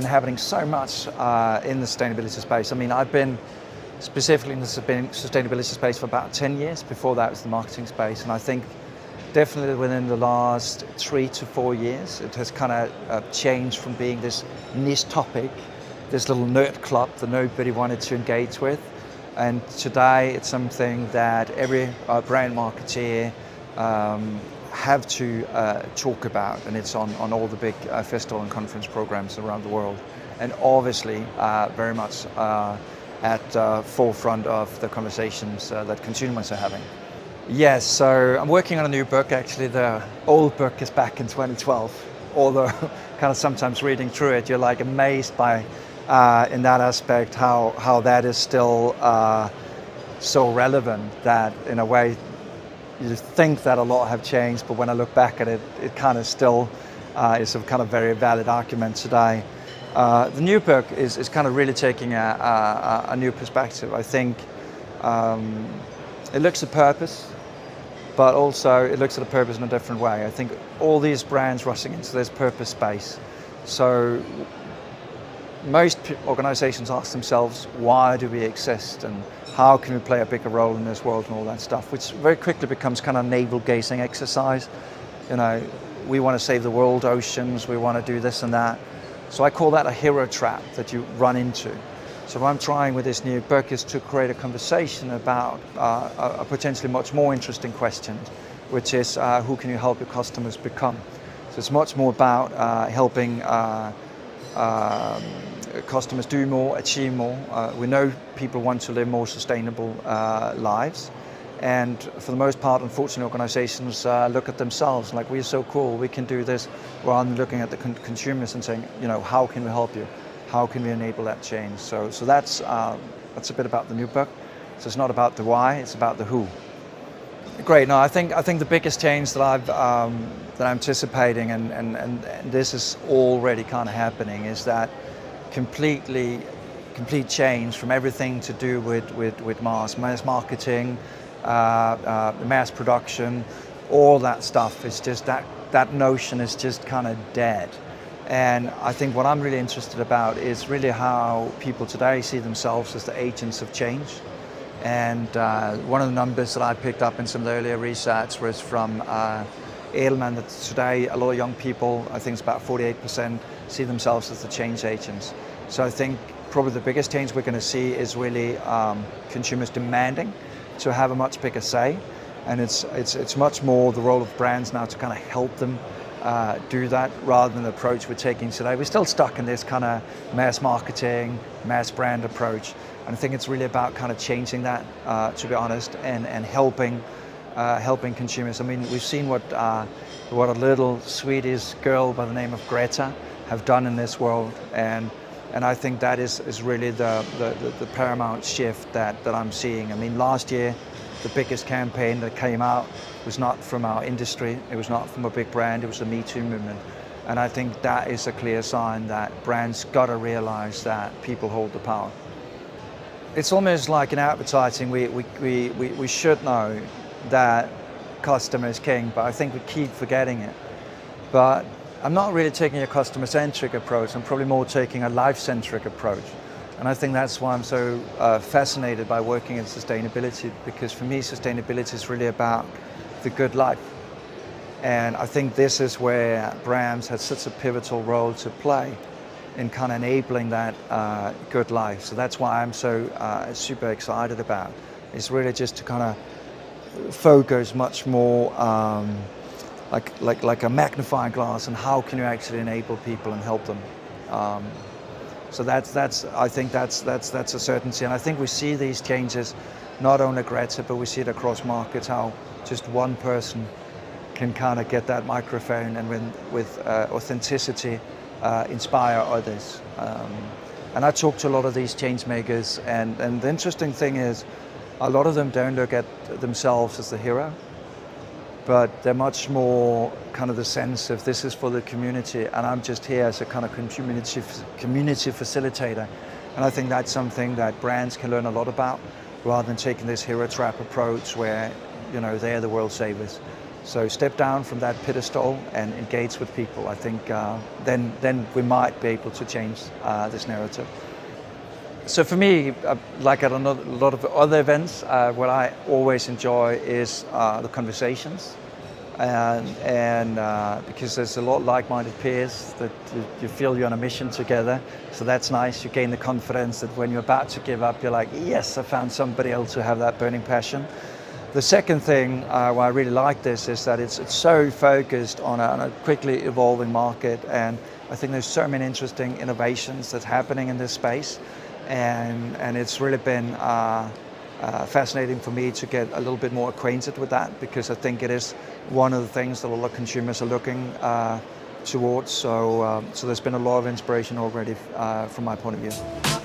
been happening so much in the sustainability space. I mean, I've been specifically in the sustainability space for about 10 years. Before that was the marketing space, and I think definitely within the last 3 to 4 years, it has kind of changed from being this niche topic, this little nerd club that nobody wanted to engage with. And today it's something that every brand marketeer have to talk about, and it's on all the big festival and conference programs around the world. And obviously very much at forefront of the conversations that consumers are having. Yes, so I'm working on a new book. Actually, the old book is back in 2012, although kind of sometimes reading through it, you're like amazed by, in that aspect, how that is still so relevant that in a way you think that a lot have changed, but when I look back at it, it kind of still is a kind of very valid argument today. The new book is kind of really taking a new perspective. I think it looks at purpose, but also it looks at a purpose in a different way. I think all these brands rushing into this purpose space. So most organizations ask themselves, why do we exist and how can we play a bigger role in this world and all that stuff, which very quickly becomes kind of navel-gazing exercise. You know, we want to save the world, oceans, we want to do this and that. So I call that a hero trap that you run into. So what I'm trying with this new book is to create a conversation about a potentially much more interesting question, which is who can you help your customers become? So it's much more about helping customers do more, achieve more. We know people want to live more sustainable lives. And for the most part, unfortunately, organizations look at themselves like, we're so cool, we can do this, rather than looking at the consumers and saying, you know, how can we help you? How can we enable that change? So that's a bit about the new book. So it's not about the why, it's about the who. Great. No, I think the biggest change that I'm anticipating, and this is already kind of happening, is that complete change from everything to do with mass marketing, mass production, all that stuff. Is just that notion is just kind of dead. And I think what I'm really interested about is really how people today see themselves as the agents of change. And one of the numbers that I picked up in some of the earlier research was from Edelman, that today a lot of young people, I think it's about 48%, see themselves as the change agents. So I think probably the biggest change we're going to see is really consumers demanding to have a much bigger say. And it's much more the role of brands now to kind of help them do that, rather than the approach we're taking today. We're still stuck in this kind of mass marketing, mass brand approach. And I think it's really about kind of changing that, to be honest, and helping consumers. I mean, we've seen what a little Swedish girl by the name of Greta have done in this world, and I think that is really the paramount shift that I'm seeing. I mean, last year, the biggest campaign that came out was not from our industry, it was not from a big brand, it was the Me Too movement. And I think that is a clear sign that brands got to realize that people hold the power. It's almost like in advertising, we should know that customer is king, but I think we keep forgetting it. But I'm not really taking a customer-centric approach, I'm probably more taking a life-centric approach. And I think that's why I'm so fascinated by working in sustainability, because for me, sustainability is really about the good life. And I think this is where brands have such a pivotal role to play in kind of enabling that good life. So that's why I'm so super excited about. It's really just to kind of focus much more like a magnifying glass on how can you actually enable people and help them. So I think that's a certainty, and I think we see these changes not only at Greta, but we see it across markets, how just one person can kind of get that microphone and with authenticity inspire others. And I talk to a lot of these change makers, and the interesting thing is a lot of them don't look at themselves as the hero, but they're much more kind of the sense of this is for the community and I'm just here as a kind of community facilitator. And I think that's something that brands can learn a lot about, rather than taking this hero trap approach where, you know, they're the world savers. So step down from that pedestal and engage with people. I think then we might be able to change this narrative. So for me, like at a lot of other events, what I always enjoy is the conversations. And because there's a lot of like-minded peers that you feel you're on a mission together, so that's nice. You gain the confidence that when you're about to give up, you're like, yes, I found somebody else who have that burning passion. The second thing why I really like this is that it's so focused on a quickly evolving market, and I think there's so many interesting innovations that's happening in this space, and it's really been fascinating for me to get a little bit more acquainted with that, because I think it is one of the things that a lot of consumers are looking towards. So there's been a lot of inspiration already from my point of view.